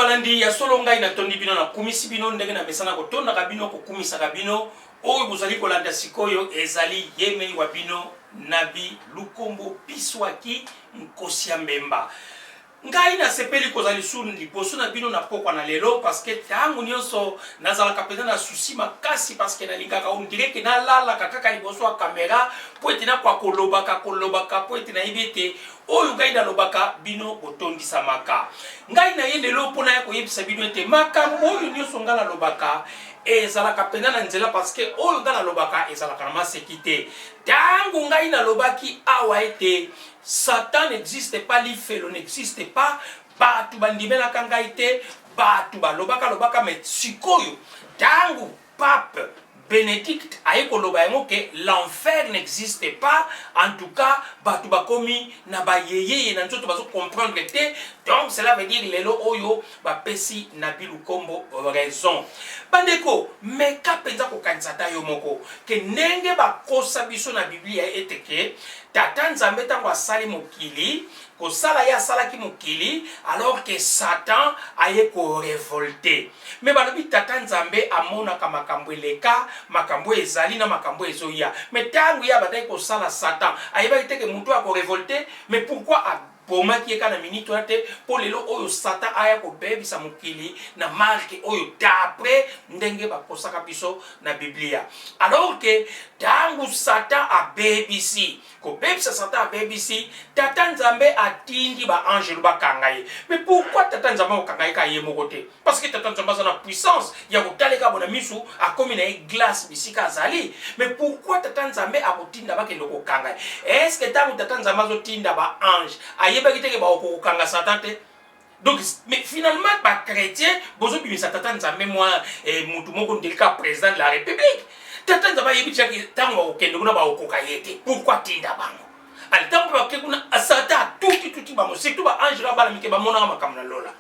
balandi ya solo ngai na tondi bino na kumisi bino ndenge na mesana ko tonda ka bino ko kumisa ka bino oyo bozali kolanda sikoyo ezali yemei wa bino Nabi Lukombo Piswaki Nkosi ya Mbemba. Ngai na sepeli kozali sunu liboso na bino na pokwa na lelo parce que tangu nyonso nazala kapena na susi makasi parce que nalingaka on dirait que na lala kaka liboso ya kamera po etina kwa kolobaka po etina ibete oyo ngai na lobaka bino botondisa maka. Ngai na ye lelo pona ya koyebisa bino ete makambo oyo nyonso ngala lobaka ezalaka pena na nzela parce que oyo ngala lobaka ezalaka na masekite. Tangu ngai na lobaki awa ete Satan n'existe pas, l'ifelo n'existe pas, batu bandimela kangaite, batu lobaka mais sikoyo, tangu pape Bénédicte aeko loba que l'enfer n'existe pas, en tout cas, batu bakomi na ba yeye na nzoto bazo comprendre te, donc cela veut dire lelo oyo ba pesi Nabi Lukombo raison. Bandeko, mais ka penza ko kansata yo moko, ke nenge ba kosa biso na Biblia eteke, tata nzambe tango asali mokili, ko sala ya sala ki mokili, alors que Satan aye ko révolter. Mais balobi tata nzambe amona ka makambo eleka, makambo ezali na makambo ezoya. Mais tango ya badai ko sala Satan, aye ba iteke mutu a ko révolter, mais pourquoi Poma qui est kana minute pour les lots oyo Satan aya ko bebisa mokili na marque oyo d'après ndenge ba kosaka biso na Biblia. Alors que tangu Satan a bebisi ko bebisa Satan a bebisi tata nzambe atindi ba ange ba kangaye. Mais pourquoi tata nzambe ko kangaye ka ye mokote? Parce que tata nzambe a puissance ya ko taleka bona misu a comme une glace bisika zali. Mais pourquoi tata nzambe a ko tinda ba kendo ko kangaye? Est-ce que tangu tata nzambe zo tinda ba ange donc mais finalement pas chrétien bozo bimisa tata nzambe moi mutu moko ndelika président de la république tata nzambe yebi tshaki tango okende kuna ba okoka yete pourquoi tinda bango al tango ba ke kuna asata tuti bango surtout ba ange la bala mike ba mona makamna lola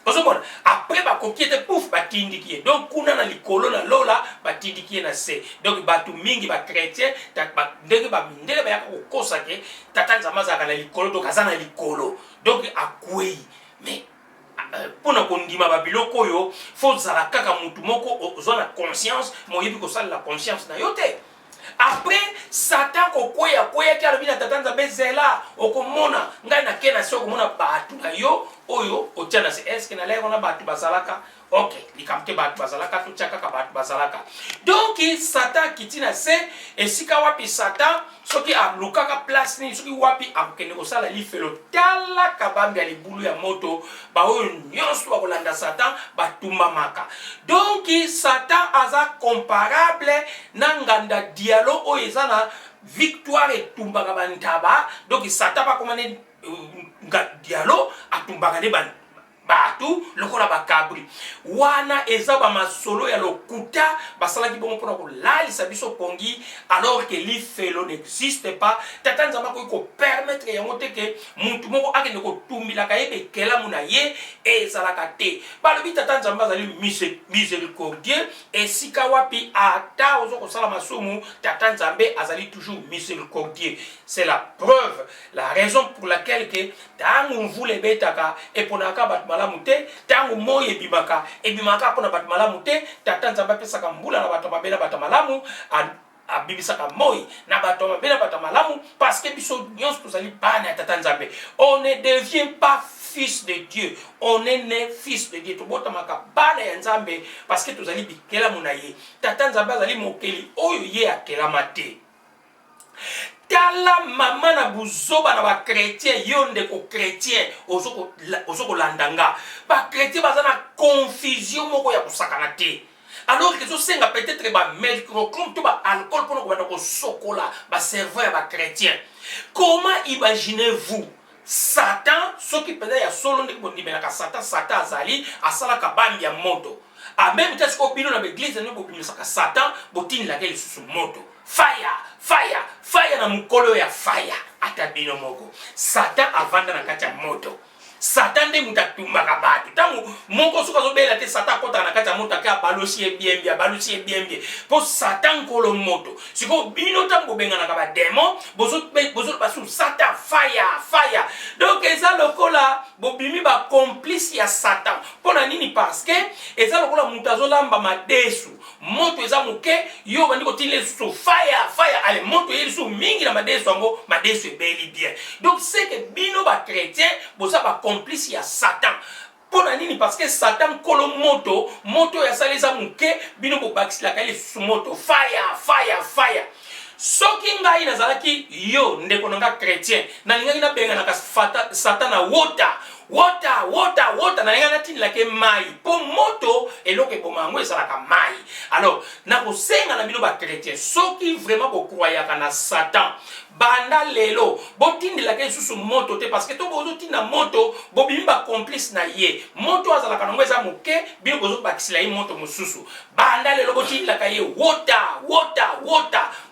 ozomona après ba kokiete pouf ba tindikie donc kuna na likolo na lola ba tindikie na se donc batu mingi ba chrétien tak ba ndenge ba mindele ba ya kokosa ke tata nzambe za kana likolo donc azana likolo donc akwei mais pona kondima ba biloko oyo faut zala kaka mutu moko ozona conscience moyebi ko sala la conscience na yote. Après Satan ko koya ki alobina tata nzambe zela okomona ngai na kena soko mona batu na yo oyo otiana se est-ce na lego na batu bazalaka ok likamte batu bazalaka to chaka ka batu bazalaka donc Satan kitina se esika wapi Satan soki alukaka place ni soki wapi akende ko sala lifelo tala kabambi ya libulu ya moto ba oyo nyonso ba kolanda Satan batumba maka. Donc Satan aza comparable na nganda dialogue oyo ezana victoire etumbaka bantaba. Donc Satan ba komane dialogue atumbaka ne batu lokola bakabri wana eza ba masolo ya lokuta basalaki bongo pona ko lalisa biso pongi alors que l'ifelo n'existe pas. Tata nzamba ko permettre yango te ke muntu moko akende ko tumbila ka yebe kela muna ye ezalaka te. Balobi tata nzamba zali miséricordieux esika wapi ata ozo ko sala masumu tata nzambe azali toujours miséricordieux. C'est la preuve, la raison pour laquelle que tangu mvule betaka eponaka bat malamu te tangu moye ebimaka pona bat malamu te tata nzamba pesaka mbula na bato mabela bata malamu abibisaka moyi na bato mabela bata malamu parce que biso nyonso tozali bana ya tata nzambe. On ne devient pas fils de Dieu, on est né fils de Dieu. Tobota maka bana ya nzambe parce que tozali bikela munaye tata nzambe azali mokeli oyo ye akela mate. Tala mama na buzoba na ba chrétien yonde ko chrétien ozoko landanga ba chrétien bazana confusion moko ya kusakana te alors que zo senga peut-être ba mercurochrome to ba alcool pour ko ko sokola ba cerveau ya ba chrétien. Comment imaginez-vous Satan soki penda ya solo ndeko ndimela ka Satan azali asala ka bambi ya moto a même temps ko bino na l'église ne ko bino saka Satan botini la kele susu moto fire na mukolo ya fire atabino moko Satan avanda na kati ya moto. Satan de mutatumba kabatu tangu moko suka zo bela te Satan kota na kati ya moto ka balosi bien bien pour Satan kolo moto siko bino tango benga na kaba démon bozo basu Satan fire donc eza lokola bobimi ba complice ya Satan pona bazolamba madesu moto eza muke yo bandi kotile su fire ale moto yeli su mingi na madesu yango madesu ebeli bien. Donc c'est que bino ba chrétien boza ba complice ya Satan. Pona nini? Parce que Satan kolo moto ya saleza muke bino bo bakisila kale su moto fire. Soki ngai nazalaki yo ndeko nanga chrétien na linga ina benga na Satan na water na linga na tini lake mai po moto eloke bomango ezalaka mai. Alors na kosenga na bino ba chrétien soki vraiment bo croyaka na Satan banda lelo botindela ke susu moto te parce que to bozo tinda moto bobimba complice na ye moto azalaka nango eza moke bino bozo bakisila ye moto mosusu banda lelo botindela ka ye water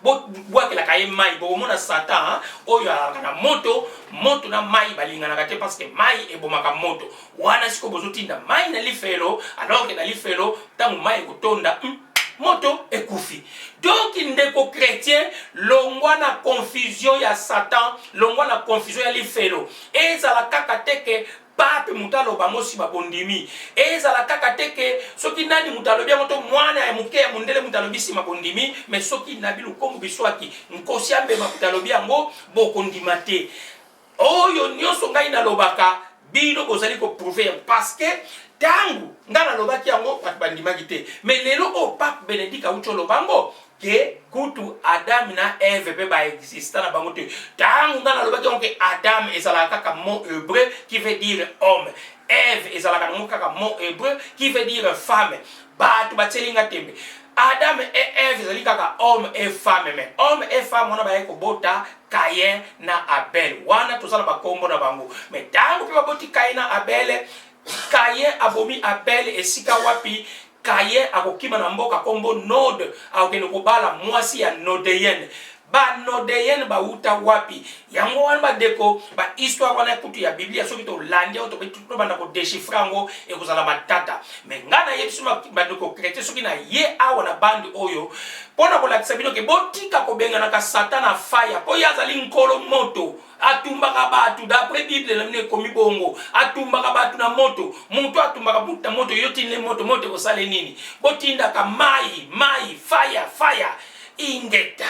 bwakela ka ye mai bomona Satan oyo alaka na moto na mai balingana te parce que mai ebomaka moto wana siko bozo tinda mai na lifelo alors que na lifelo tangu mai kotonda moto ekufi. Donc ndeko chrétien longwa na confusion ya Satan, longwa na confusion ya lifelo. Ezala kaka teke pape mutalo bamosi mabondimi. Ezala kaka teke soki nani mutalo bia moto mwana ya muke ya mundele mutalo bisi mabondimi, mais soki nabilu kongu biswaki nkosi ambe mutalo bia ngo bokondimate. Oyo nyonso ngai na lobaka bino bozali ko prouver parce que tangu ngana lobaki yango pat bandimaki te mais lelo o pape Benedict aucho lobango ke kutu Adam na Eve pe ba exista na bango te tangu ngana lobaki yango ke Adam ezalaka kaka mot hébreu qui veut dire homme, Eve ezalaka kaka mot hébreu qui veut dire femme. Batu batselinga tembe Adam et Eve ezali kaka homme et femme, mais homme et femme wana ba yeko bota Caïn na Abel wana tozala bakombo na bango. Mais tangu pe baboti Caïn na Abel, Caïn abomi Abel esika wapi Caïn akokima na mboka kombo Nod akokende kobala mwasi ya Nodeyen. Ba Nodeyen ba uta wapi yango wana ba deko ba histoire wana kutu ya Biblia soki to landia to betuto banda ko déchiffrango e kozala matata. Mais ngana yebisuma ba deko chrétien soki na ye awa na bandi oyo pona ko lakisa bino ke botika ko benga na ka Satana fire po yazali nkolo moto atumbaka batu d'après Bible na mine komi bongo atumbaka batu na moto muntu atumbaka batu na moto yotine moto ko sale nini botinda ka mai fire ingeta.